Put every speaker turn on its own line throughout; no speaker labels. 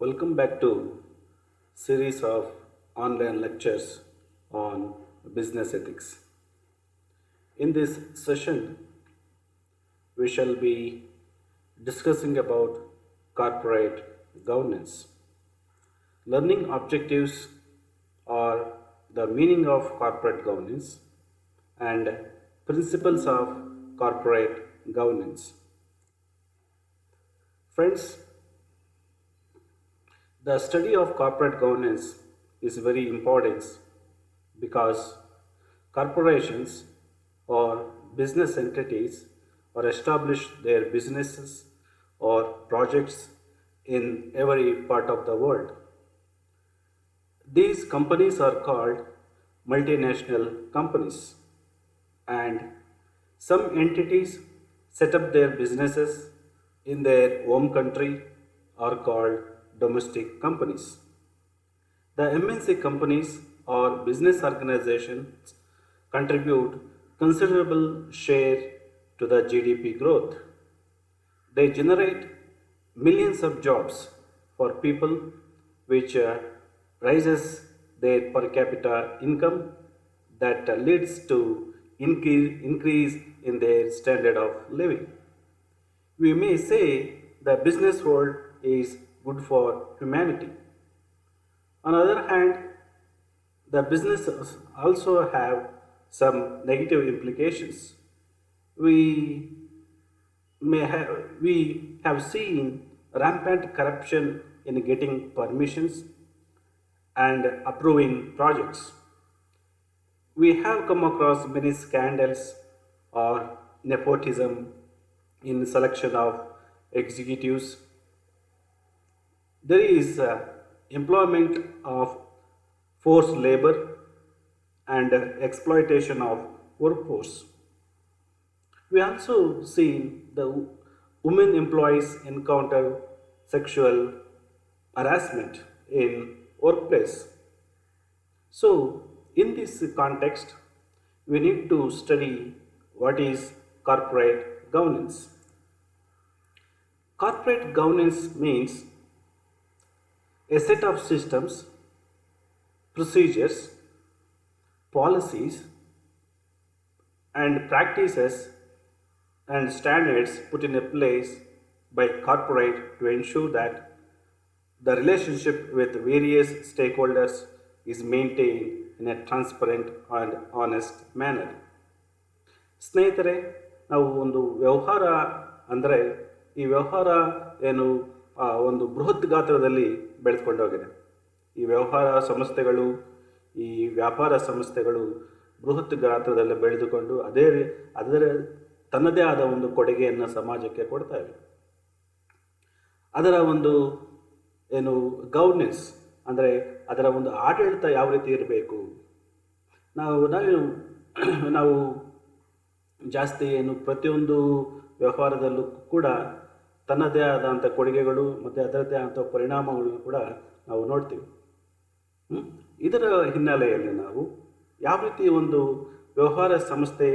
Welcome back to series of online lectures on business ethics. In this session, we shall be discussing about corporate governance. Learning objectives are the meaning of corporate governance and principles of corporate governance. Friends, the study of corporate governance is very important because corporations or business entities or establish their businesses or projects in every part of the world. These companies are called multinational companies, and some entities set up their businesses in their home country are called domestic companies. The MNC companies or business organizations contribute considerable share to the GDP growth. They generate millions of jobs for people, which raises their per capita income that leads to increase in their standard of living. We may say the business world is good for humanity. On the other hand, the businesses also have some negative implications. We we have seen rampant corruption in getting permissions and approving projects. We have come across many scandals or nepotism in selection of executives. There is employment of forced labor and exploitation of workforce. We also see the women employees encounter sexual harassment in workplace. So, in this context, we need to study what is corporate governance. Corporate governance means a set of systems, procedures, policies, and practices and standards put in a place by corporate to ensure that the relationship with various stakeholders is maintained in a transparent and honest manner. ಸ್ನೇಹಿತರೆ, ನಾವು ಒಂದು ವ್ಯವಹಾರ ಅಂದರೆ ಈ ವ್ಯವಹಾರ ಏನು ಒಂದು ಬೃಹತ್ ಗಾತ್ರದಲ್ಲಿ ಬೆಳೆದುಕೊಂಡೋಗಿದೆ. ಈ ವ್ಯವಹಾರ ಸಂಸ್ಥೆಗಳು, ಈ ವ್ಯಾಪಾರ ಸಂಸ್ಥೆಗಳು ಬೃಹತ್ ಗಾತ್ರದಲ್ಲಿ ಬೆಳೆದುಕೊಂಡು ಅದರ ತನ್ನದೇ ಆದ ಒಂದು ಕೊಡುಗೆಯನ್ನು ಸಮಾಜಕ್ಕೆ ಕೊಡ್ತವೆ. ಅದರ ಒಂದು ಏನು ಗವರ್ನೆನ್ಸ್ ಅಂದರೆ ಅದರ ಒಂದು ಆಡಳಿತ ಯಾವ ರೀತಿ ಇರಬೇಕು, ನಾವು ನಾವು ನಾವು ಜಾಸ್ತಿ ಏನು ಪ್ರತಿಯೊಂದು ವ್ಯವಹಾರದಲ್ಲೂ ಕೂಡ ತನ್ನದೇ ಆದಂಥ ಕೊಡುಗೆಗಳು ಮತ್ತು ಅದರದ್ದೇ ಆದಂಥ ಪರಿಣಾಮಗಳನ್ನು ಕೂಡ ನಾವು ನೋಡ್ತೀವಿ. ಇದರ ಹಿನ್ನೆಲೆಯಲ್ಲಿ ನಾವು ಯಾವ ರೀತಿ ಒಂದು ವ್ಯವಹಾರ ಸಂಸ್ಥೆ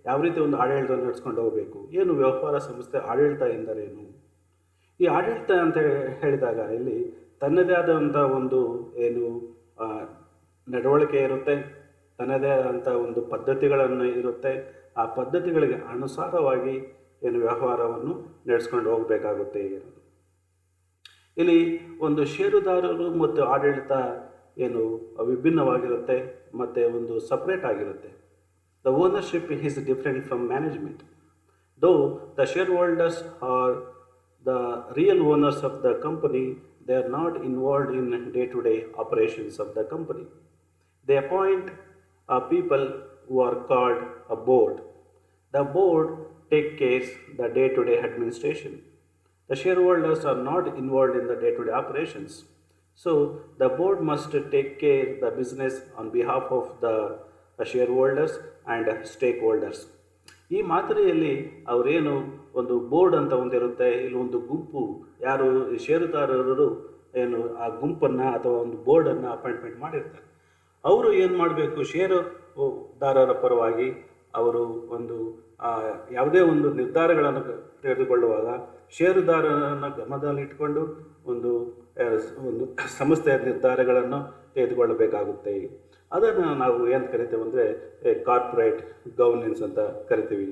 ಯಾವ ರೀತಿ ಒಂದು ಆಡಳಿತ ನಡೆಸ್ಕೊಂಡು ಹೋಗಬೇಕು, ಏನು ವ್ಯವಹಾರ ಸಂಸ್ಥೆ ಆಡಳಿತ ಎಂದರೇನು, ಈ ಆಡಳಿತ ಅಂತ ಹೇಳಿದಾಗ ಇಲ್ಲಿ ತನ್ನದೇ ಆದಂಥ ಒಂದು ಏನು ನಡವಳಿಕೆ ಇರುತ್ತೆ, ತನ್ನದೇ ಆದಂಥ ಒಂದು ಪದ್ಧತಿಗಳನ್ನು ಇರುತ್ತೆ. ಆ ಪದ್ಧತಿಗಳಿಗೆ ಅನುಸಾರವಾಗಿ ಏನು ವ್ಯವಹಾರವನ್ನು ನಡೆಸ್ಕೊಂಡು ಹೋಗಬೇಕಾಗುತ್ತೆ. ಇಲ್ಲಿ ಒಂದು ಷೇರುದಾರರು ಮತ್ತು ಆಡಳಿತ ಏನು ವಿಭಿನ್ನವಾಗಿರುತ್ತೆ ಮತ್ತು ಒಂದು ಸಪ್ರೇಟ್ ಆಗಿರುತ್ತೆ. The ownership is different from management. Though the shareholders are the real owners of the company, they are not involved in day-to-day operations of the company. They appoint people who are called a board. The board take care the day-to-day administration. The shareholders are not involved in the day-to-day operations. So the board must take care the business on behalf of the shareholders and stakeholders. ಈ ಮಾದರಿಯಲ್ಲಿ ಅವರೇನು ಒಂದು board ಅಂತ ಒಂದಿರುತ್ತೆ, ಇಲ್ಲಿ ಒಂದು ಗುಂಪು ಯಾರು ಷೇರುದಾರರು ಏನು ಆ ಗುಂಪನ್ನು ಅಥವಾ ಒಂದು ಬೋರ್ಡನ್ನು ಅಪಾಯಿಂಟ್ಮೆಂಟ್ ಮಾಡಿರ್ತಾರೆ. ಅವರು ಏನು ಮಾಡಬೇಕು, ಷೇರುದಾರರ ಪರವಾಗಿ ಅವರು ಒಂದು ಯಾವುದೇ ಒಂದು ನಿರ್ಧಾರಗಳನ್ನು ತೆಗೆದುಕೊಳ್ಳುವಾಗ ಷೇರುದಾರರನ್ನು ಗಮನದಲ್ಲಿಟ್ಟುಕೊಂಡು ಒಂದು ಒಂದು ಸಂಸ್ಥೆಯ ನಿರ್ಧಾರಗಳನ್ನು ತೆಗೆದುಕೊಳ್ಳಬೇಕಾಗುತ್ತೆ. ಅದನ್ನು ನಾವು ಏನು ಕರಿತೇವೆ ಅಂದರೆ ಕಾರ್ಪೊರೇಟ್ ಗವರ್ನೆನ್ಸ್ ಅಂತ ಕರಿತೀವಿ.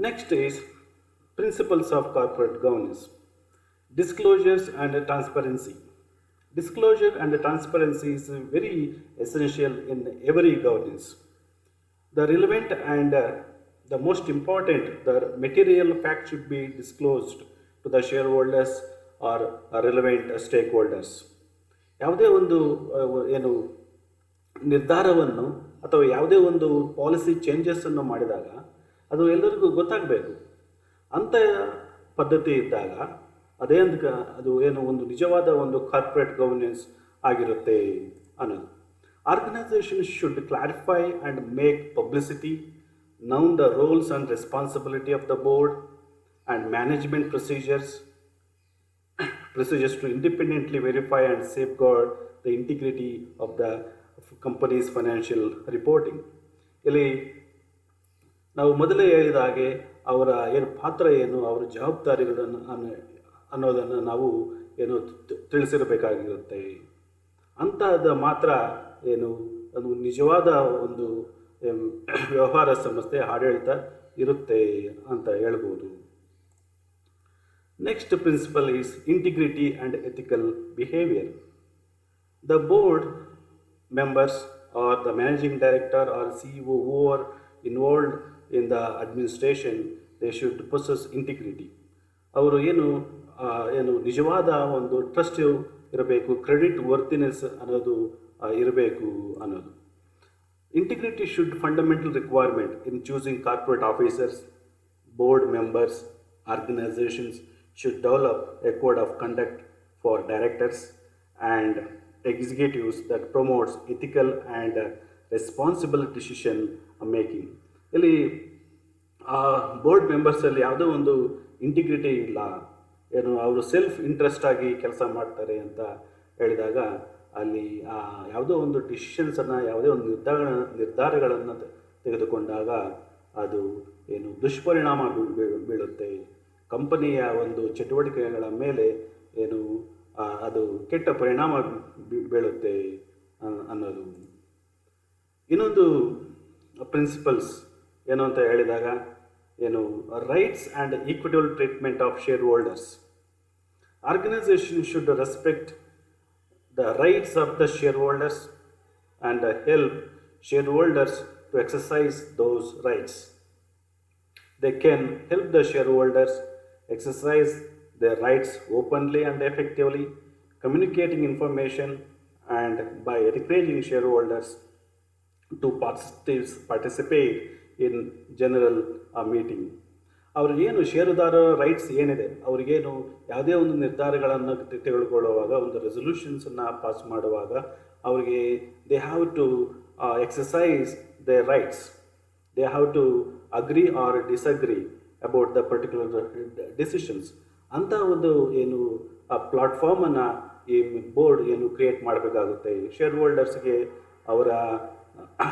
Next is principles of corporate governance. Disclosures and transparency. Disclosure and transparency is very essential in every governance. The relevant and the most important, the material fact should be disclosed to the shareholders or relevant stakeholders. ಯಾವುದೇ ಒಂದು ಏನು ನಿರ್ಧಾರವನ್ನು ಅಥವಾ ಯಾವುದೇ ಒಂದು policy ಚೇಂಜಸ್ಸನ್ನು ಮಾಡಿದಾಗ ಅದು ಎಲ್ಲರಿಗೂ ಗೊತ್ತಾಗಬೇಕು. ಅಂಥ ಪದ್ಧತಿ ಇದ್ದಾಗ ಅದು ಏನು ಒಂದು ನಿಜವಾದ ಒಂದು ಕಾರ್ಪೊರೇಟ್ ಗವರ್ನೆನ್ಸ್ ಆಗಿರುತ್ತೆ ಅನ್ನೋದು. Organisation should clarify and make publicity known the roles and responsibility of the board and management procedures to independently verify and safeguard the integrity of the company's financial reporting. ಇಲ್ಲಿ ನಾವು ಮೊದಲೇ ಹೇಳಿದ ಹಾಗೆ ಅವರ ಏನು ಪಾತ್ರ ಏನು, ಅವರ ಜವಾಬ್ದಾರಿಗಳನ್ನು ಅನ್ನೋದನ್ನು ನಾವು ಏನು ತಿಳಿಸಿರಬೇಕಾಗಿರುತ್ತೆ. ಅಂತಹದ್ದು ಮಾತ್ರ ಏನು ಅದು ನಿಜವಾದ ಒಂದು ವ್ಯವಹಾರ ಸಂಸ್ಥೆ ಆಡಳಿತ ಇರುತ್ತೆ ಅಂತ ಹೇಳ್ಬೋದು. Next principle is integrity and ethical behaviour. The board members are the managing director or CEO who are involved in the administration, they should possess integrity. ಅವರು ಏನು ನಿಜವಾದ ಒಂದು ಟ್ರಸ್ಟ್ ಇರಬೇಕು, ಕ್ರೆಡಿಟ್ ವರ್ತಿನೆಸ್ ಅನ್ನೋದು ಇರಬೇಕು ಅನ್ನೋದು. Integrity should fundamental requirement in choosing corporate officers. Board members, organizations should develop a code of conduct for directors and executives that promotes ethical and responsible decision making. ಇಲ್ಲಿ board ಮೆಂಬರ್ಸಲ್ಲಿ ಯಾವುದೋ ಒಂದು integrity ಇಲ್ಲ, ಏನು ಅವರು self interest ಆಗಿ ಕೆಲಸ ಮಾಡ್ತಾರೆ ಅಂತ ಹೇಳಿದಾಗ ಅಲ್ಲಿ ಯಾವುದೋ ಒಂದು ಡಿಸಿಷನ್ಸನ್ನು, ಯಾವುದೇ ಒಂದು ನಿರ್ಧಾರಗಳನ್ನು ತೆಗೆದುಕೊಂಡಾಗ ಅದು ಏನು ದುಷ್ಪರಿಣಾಮ ಬೀಳುತ್ತೆ, ಕಂಪನಿಯ ಒಂದು ಚಟುವಟಿಕೆಗಳ ಮೇಲೆ ಏನು ಅದು ಕೆಟ್ಟ ಪರಿಣಾಮ ಬೀಳುತ್ತೆ ಅನ್ನೋದು. ಇನ್ನೊಂದು ಪ್ರಿನ್ಸಿಪಲ್ಸ್ ಏನು ಅಂತ ಹೇಳಿದಾಗ ಏನು rights and equitable treatment of shareholders. Organisation should respect the rights of the shareholders and help shareholders to exercise those rights. They can help the shareholders exercise their rights openly and effectively, communicating information and by encouraging shareholders to participate in general meeting. ಅವ್ರಿಗೇನು ಷೇರುದಾರರ rights ಏನಿದೆ, ಅವ್ರಿಗೇನು ಯಾವುದೇ ಒಂದು ನಿರ್ಧಾರಗಳನ್ನು ತೆಗೆದುಕೊಳ್ಳುವಾಗ, ಒಂದು ರೆಸೊಲ್ಯೂಷನ್ಸನ್ನು pass ಮಾಡುವಾಗ ಅವರಿಗೆ they have to exercise their rights, they have to agree or disagree about the particular decisions ಅಂತ ಒಂದು ಏನು ಪ್ಲಾಟ್ಫಾರ್ಮನ್ನು ಈ ಬೋರ್ಡ್ ಏನು ಕ್ರಿಯೇಟ್ ಮಾಡಬೇಕಾಗುತ್ತೆ. ಶೇರ್ ಹೋಲ್ಡರ್ಸ್ಗೆ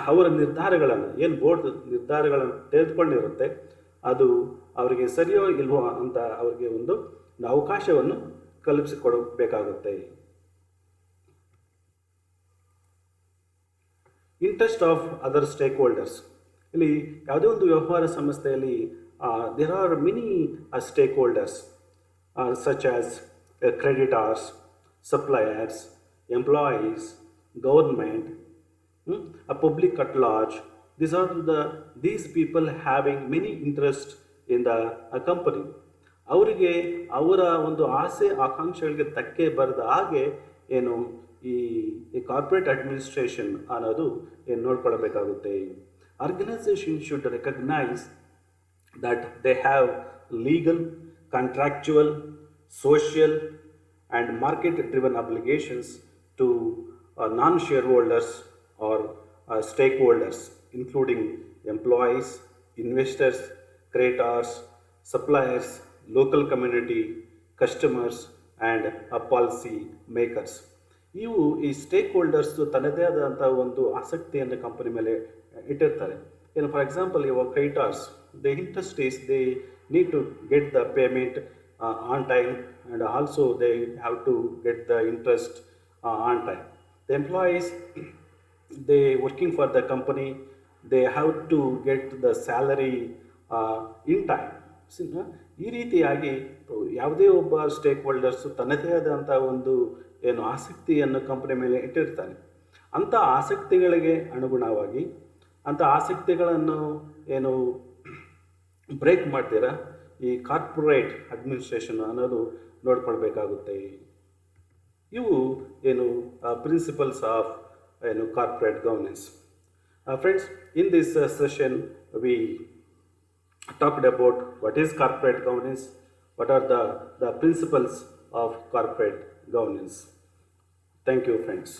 ಅವರ ನಿರ್ಧಾರಗಳನ್ನು ಏನು ಬೋರ್ಡ್ ನಿರ್ಧಾರಗಳನ್ನು ತೆಗೆದುಕೊಂಡಿರುತ್ತೆ ಅದು ಅವರಿಗೆ ಸರಿಯೋ ಇಲ್ವೋ ಅಂತ ಅವರಿಗೆ ಒಂದು ಅವಕಾಶವನ್ನು ಕಲ್ಪಿಸಿಕೊಡಬೇಕಾಗುತ್ತೆ. Interest of other stakeholders. ಇಲ್ಲಿ ಯಾವುದೇ ಒಂದು ವ್ಯವಹಾರ ಸಂಸ್ಥೆಯಲ್ಲಿ there are many stakeholders such as creditors, suppliers, employees, government, public at large. These people having many interest in the company. ಅವರಿಗೆ ಅವರ ಒಂದು ಆಸೆ ಆಕಾಂಕ್ಷೆಗಳಿಗೆ ಧಕ್ಕೆ ಬರದ ಹಾಗೆ ಏನು ಈ ಕಾರ್ಪೊರೇಟ್ ಅಡ್ಮಿನಿಸ್ಟ್ರೇಷನ್ ಅನ್ನೋದು ಏನು ನೋಡ್ಕೊಳ್ಬೇಕಾಗುತ್ತೆ. Organisation should recognise that they have legal, contractual, social and market driven obligations to non shareholders or stakeholders, including employees, investors, creditors, suppliers, local community, customers, and policy makers. ಈ stake holders ತನ್ನದೇ ಆದಂಥ ಒಂದು ಆಸಕ್ತಿಯನ್ನು company ಮೇಲೆ ಇಟ್ಟಿರ್ತಾರೆ. ಏನು for example ಇವಾಗ creditors, the interest is they need to get the payment on time, and also they have to get the interest on time. The employees, they working for the company, they have to get the salary in time. ಈ ರೀತಿಯಾಗಿ ಯಾವುದೇ ಒಬ್ಬ stake holders ತನ್ನದೇ ಆದಂಥ ಒಂದು ಏನು ಆಸಕ್ತಿಯನ್ನು company ಮೇಲೆ ಇಟ್ಟಿರ್ತಾನೆ. ಅಂಥ ಆಸಕ್ತಿಗಳಿಗೆ ಅನುಗುಣವಾಗಿ ಅಂಥ ಆಸಕ್ತಿಗಳನ್ನು ಏನು ಬ್ರೇಕ್ ಮಾಡ್ತೀರಾ, ಈ ಕಾರ್ಪೊರೇಟ್ ಅಡ್ಮಿನಿಸ್ಟ್ರೇಷನ್ ಅನ್ನೋದು ನೋಡ್ಕೊಳ್ಬೇಕಾಗುತ್ತೆ. ಇವು ಏನು ಪ್ರಿನ್ಸಿಪಲ್ಸ್ ಆಫ್ ಏನು corporate governance. Friends, in this session we talked about what is corporate governance, what are the principles of corporate governance. Thank you, friends.